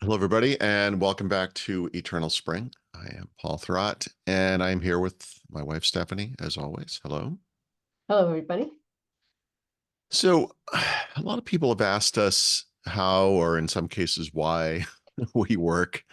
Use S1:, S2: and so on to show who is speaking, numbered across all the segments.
S1: Hello, everybody, and welcome back to Eternal Spring. I am Paul Thurrott, and I'm here with my wife, Stephanie, as always. Hello.
S2: Hello, everybody.
S1: So, a lot of people have asked us how, or in some cases, why we work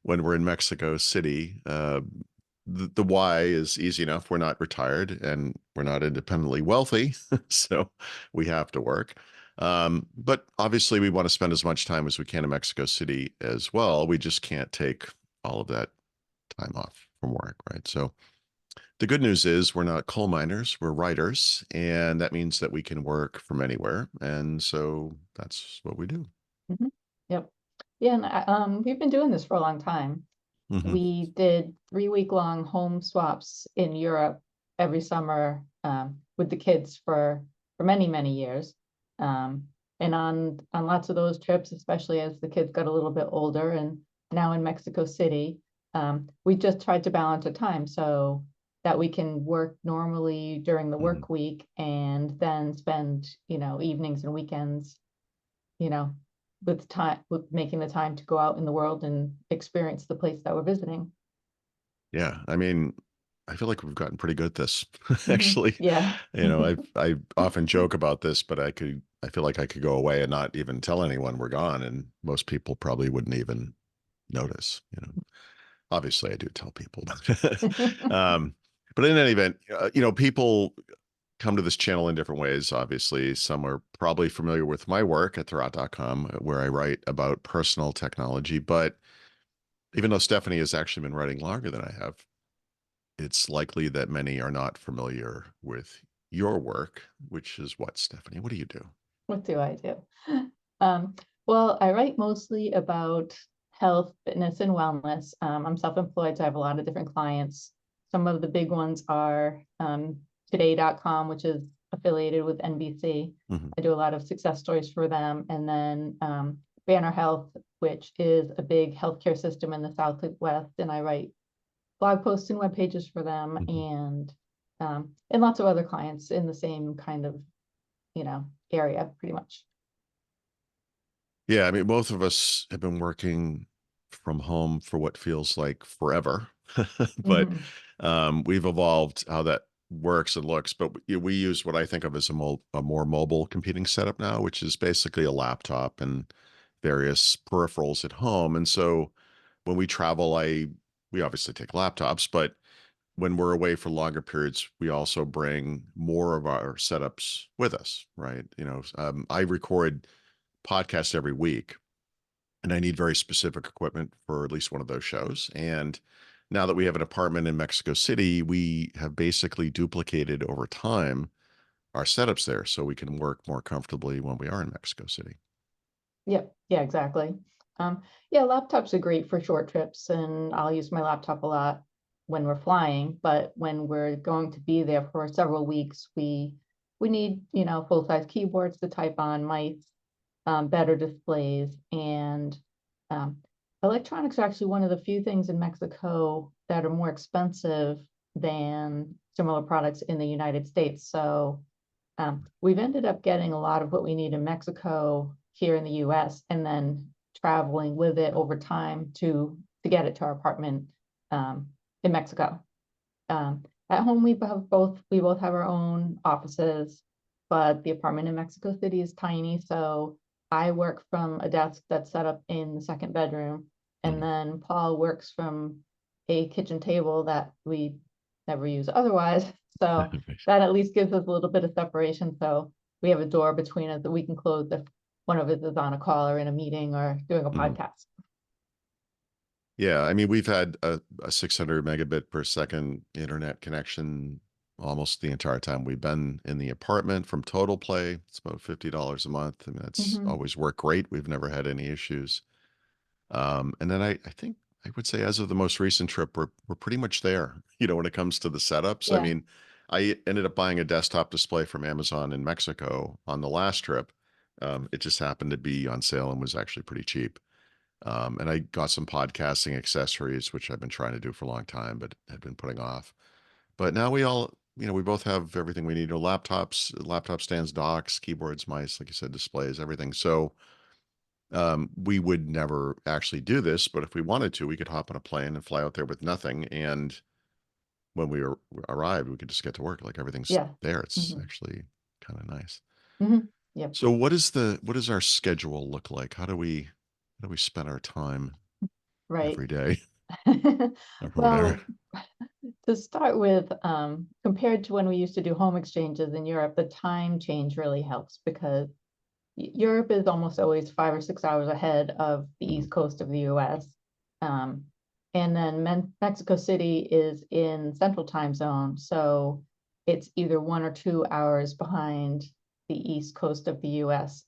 S1: when we're in Mexico City. The why is easy enough. We're not retired and we're not independently wealthy, so we have to work. But obviously, we want to spend as much time as we can in Mexico City as well. We just can't take all of that time off from work, right? So the good news is we're not coal miners, we're writers, and that means that we can work from anywhere. And so that's what we do.
S2: Mhm. Yep. Yeah, and we've been doing this for a long time.
S1: Hmm.
S2: We did 3-week-long home swaps in Europe every summer with the kids for many, many years. And on lots of those trips, especially as the kids got a little bit older, and now in Mexico City, we just tried to balance our time so that we can work normally during the
S1: Hmm.
S2: work week and then spend, evenings and weekends you know, with making the time to go out in the world and experience the place that we're visiting.
S1: Yeah, I mean, I feel like we've gotten pretty good at this, actually.
S2: Yeah.
S1: I often joke about this, but I feel like I could go away and not even tell anyone we're gone, and most people probably wouldn't even notice. Obviously, I do tell people, um, but in any event, people come to this channel in different ways. Obviously, some are probably familiar with my work at Thurrott.com, where I write about personal technology. But even though Stephanie has actually been writing longer than I have, it's likely that many are not familiar with your work, which is what, Stephanie? What do you do?
S2: What do I do? Um, well, I write mostly about health, fitness, and wellness. I'm self-employed, so I have a lot of different clients. Some of the big ones are today.com, which is affiliated with NBC.
S1: Hmm.
S2: I do a lot of success stories for them. And then Banner Health, which is a big healthcare system in the Southwest, and I write blog posts and web pages for them,
S1: Hmm.
S2: and lots of other clients in the same kind of area, pretty much.
S1: Yeah, I mean, both of us have been working from home for what feels like forever, but
S2: Hmm.
S1: we've evolved how that works and looks. But we use what I think of as a more mobile computing setup now, which is basically a laptop and various peripherals at home. And so when we travel, we obviously take laptops, but when we're away for longer periods, we also bring more of our setups with us, right? I record podcasts every week, and I need very specific equipment for at least one of those shows. And now that we have an apartment in Mexico City, we have basically duplicated over time our setups there so we can work more comfortably when we are in Mexico City.
S2: Yep. Yeah, exactly. Yeah, laptops are great for short trips, and I'll use my laptop a lot when we're flying. But when we're going to be there for several weeks, we need full-size keyboards to type on, mice, better displays, and um, electronics are actually one of the few things in Mexico that are more expensive than similar products in the United States. So we've ended up getting a lot of what we need in Mexico here in the US and then traveling with it over time to get it to our apartment in Mexico. At home we both have our own offices, but the apartment in Mexico City is tiny, so I work from a desk that's set up in the second bedroom, and
S1: Mhm.
S2: then Paul works from a kitchen table that we never use otherwise. So that at least gives us a little bit of separation. So we have a door between us that we can close if one of us is on a call or in a meeting or doing a
S1: Mhm.
S2: podcast.
S1: Yeah, I mean, we've had a 600 megabit per second internet connection almost the entire time we've been in the apartment from Total Play. It's about $50 a month. I mean, that's
S2: Hmm.
S1: always worked great. We've never had any issues. And then I think I would say as of the most recent trip, we're pretty much there, when it comes to the setups. I
S2: Yeah.
S1: mean, I ended up buying a desktop display from Amazon in Mexico on the last trip. It just happened to be on sale and was actually pretty cheap. And I got some podcasting accessories, which I've been trying to do for a long time, but had been putting off. But now we both have everything we need: laptops, laptop stands, docks, keyboards, mice, like you said, displays, everything. So We would never actually do this, but if we wanted to, we could hop on a plane and fly out there with nothing. And when we arrived, we could just get to work. Like everything's
S2: Yeah.
S1: there. It's
S2: Hmm.
S1: actually kind of nice.
S2: Yep.
S1: So what does our schedule look like? How do we spend our time
S2: Right.
S1: every day over there?
S2: Well, to start with, compared to when we used to do home exchanges in Europe, the time change really helps because Europe is almost always 5 or 6 hours ahead of the
S1: Mhm.
S2: East Coast of the US. Um, and then Mexico City is in Central Time Zone, so it's either 1 or 2 hours behind the East Coast of the US.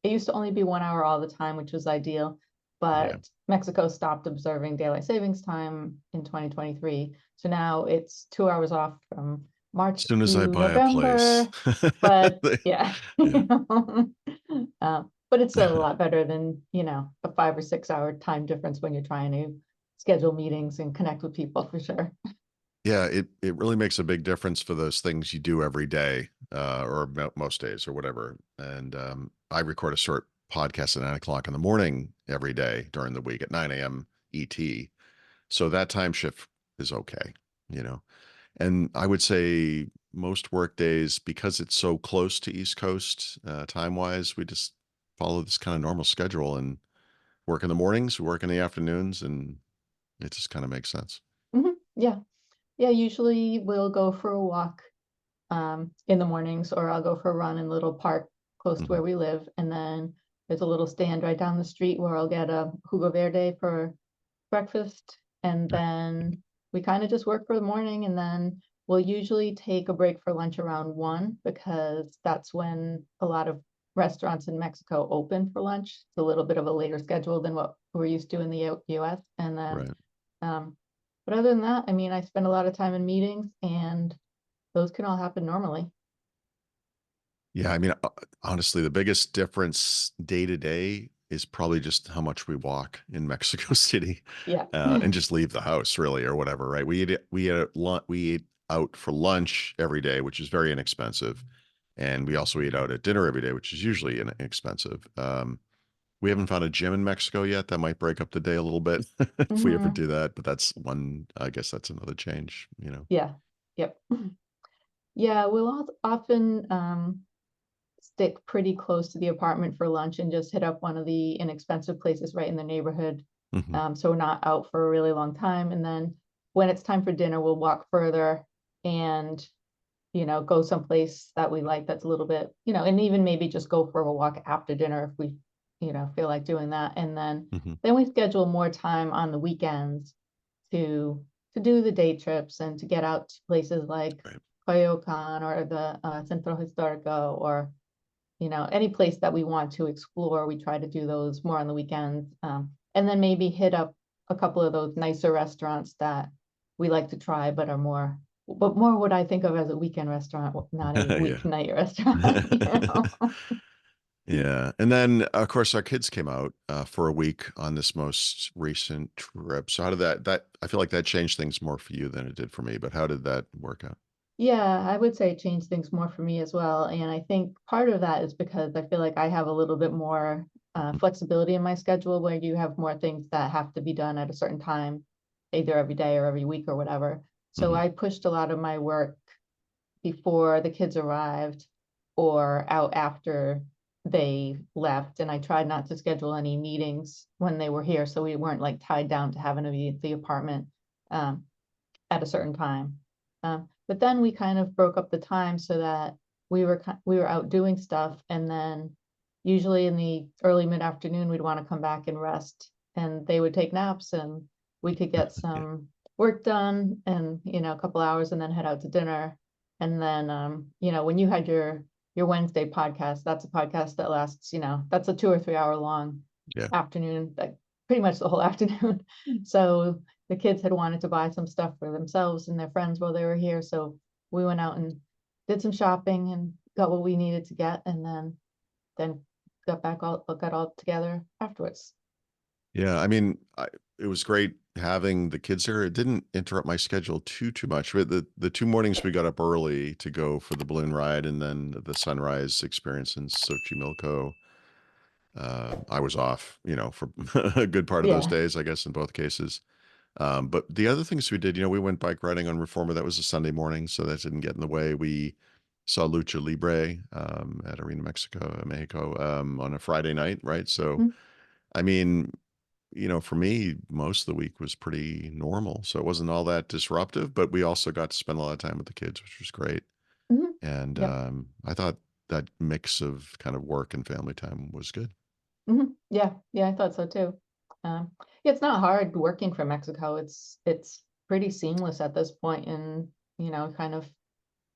S2: It used to only be 1 hour all the time, which was ideal,
S1: Yeah.
S2: but Mexico stopped observing daylight savings time in 2023. So now it's 2 hours off from
S1: As
S2: March
S1: soon as I
S2: to
S1: buy a place.
S2: November. But
S1: They-
S2: yeah,
S1: yeah.
S2: but it's still a lot better than, a 5 or 6 hour time difference when you're trying to schedule meetings and connect with people for sure.
S1: Yeah, it really makes a big difference for those things you do every day, or most days or whatever. And I record a short podcast at 9 o'clock in the morning every day during the week at 9 a.m. ET. So that time shift is okay, you know. And I would say most work days, because it's so close to East Coast time wise, we just follow this kind of normal schedule and work in the mornings, we work in the afternoons, and it just kind of makes sense.
S2: Yeah. Yeah. Usually we'll go for a walk in the mornings, or I'll go for a run in a little park close to
S1: Hmm.
S2: where we live. And then there's a little stand right down the street where I'll get a jugo verde for breakfast. And then we kind of just work for the morning, and then we'll usually take a break for lunch around 1 because that's when a lot of restaurants in Mexico open for lunch. It's a little bit of a later schedule than what we're used to in the US. And then,
S1: Right.
S2: um, but other than that, I mean, I spend a lot of time in meetings, and those can all happen normally.
S1: Yeah, I mean, honestly, the biggest difference day to day is probably just how much we walk in Mexico City,
S2: Yeah.
S1: and just leave the house, really, or whatever. Right? We eat out for lunch every day, which is very inexpensive, and we also eat out at dinner every day, which is usually inexpensive. We haven't found a gym in Mexico yet. That might break up the day a little bit if we ever
S2: Hmm.
S1: do that. But that's one. I guess that's another change.
S2: Yeah. Yep. Yeah, we'll often stick pretty close to the apartment for lunch and just hit up one of the inexpensive places right in the neighborhood.
S1: Hmm.
S2: So we're not out for a really long time. And then when it's time for dinner, we'll walk further and, go someplace that we like that's a little bit, and even maybe just go for a walk after dinner if we, feel like doing that. And
S1: Hmm.
S2: then we schedule more time on the weekends to to do the day trips and to get out to places like
S1: Right.
S2: Coyoacan or the Centro Histórico, or any place that we want to explore. We try to do those more on the weekends, and then maybe hit up a couple of those nicer restaurants that we like to try, but more what I think of as a weekend restaurant, not a
S1: Yeah.
S2: weeknight restaurant.
S1: Yeah. And then, of course, our kids came out for a week on this most recent trip. So how did I feel like that changed things more for you than it did for me, but how did that work out?
S2: Yeah, I would say it changed things more for me as well. And I think part of that is because I feel like I have a little bit more
S1: Mhm.
S2: flexibility in my schedule, where you have more things that have to be done at a certain time, either every day or every week or whatever. So
S1: Mhm.
S2: I pushed a lot of my work before the kids arrived or out after they left. And I tried not to schedule any meetings when they were here, so we weren't like tied down to having to be at the apartment. Um, at a certain time. But then we kind of broke up the time so that we were out doing stuff, and then usually in the early mid afternoon we'd want to come back and rest, and they would take naps, and we could get
S1: Yeah.
S2: some work done and a couple hours, and then head out to dinner. And then when you had your Wednesday podcast, that's a podcast that lasts, that's a 2 or 3 hour long
S1: Yeah.
S2: afternoon, like pretty much the whole afternoon. So the kids had wanted to buy some stuff for themselves and their friends while they were here. So we went out and did some shopping and got what we needed to get, and then got all together afterwards.
S1: Yeah. I mean, it was great having the kids there. It didn't interrupt my schedule too much. But the 2 mornings we got up early to go for the balloon ride and then the sunrise experience in Xochimilco. I was off, for a good part of those
S2: Yeah.
S1: days, I guess, in both cases. But the other things we did, we went bike riding on Reformer. That was a Sunday morning, so that didn't get in the way. We saw Lucha Libre at Arena Mexico, on a Friday night, right? So,
S2: Mhm.
S1: I mean, for me, most of the week was pretty normal. So it wasn't all that disruptive, but we also got to spend a lot of time with the kids, which was great.
S2: Mhm.
S1: And
S2: Yep.
S1: I thought that mix of kind of work and family time was good.
S2: Yeah, yeah, I thought so too. Yeah, it's not hard working from Mexico. It's pretty seamless at this point, and kind of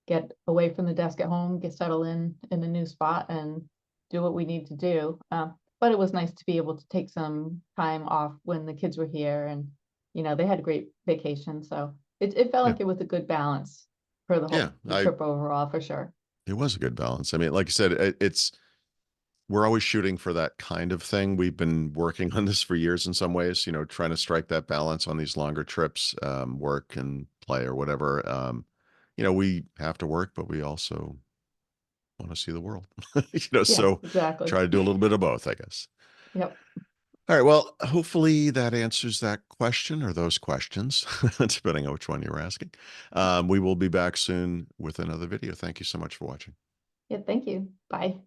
S2: get away from the desk at home, get settled in a new spot, and do what we need to do. But it was nice to be able to take some time off when the kids were here, and they had a great vacation, so it felt
S1: Yeah.
S2: like it was a good balance for
S1: Yeah.
S2: the trip overall, for sure.
S1: It was a good balance. I mean, like I said, we're always shooting for that kind of thing. We've been working on this for years in some ways, trying to strike that balance on these longer trips, work and play or whatever. We have to work, but we also want to see the world,
S2: Yeah,
S1: so
S2: exactly.
S1: try to do a little bit of both, I guess.
S2: Yep.
S1: All right. Well, hopefully that answers that question or those questions, depending on which one you were asking. We will be back soon with another video. Thank you so much for watching.
S2: Yeah, thank you. Bye.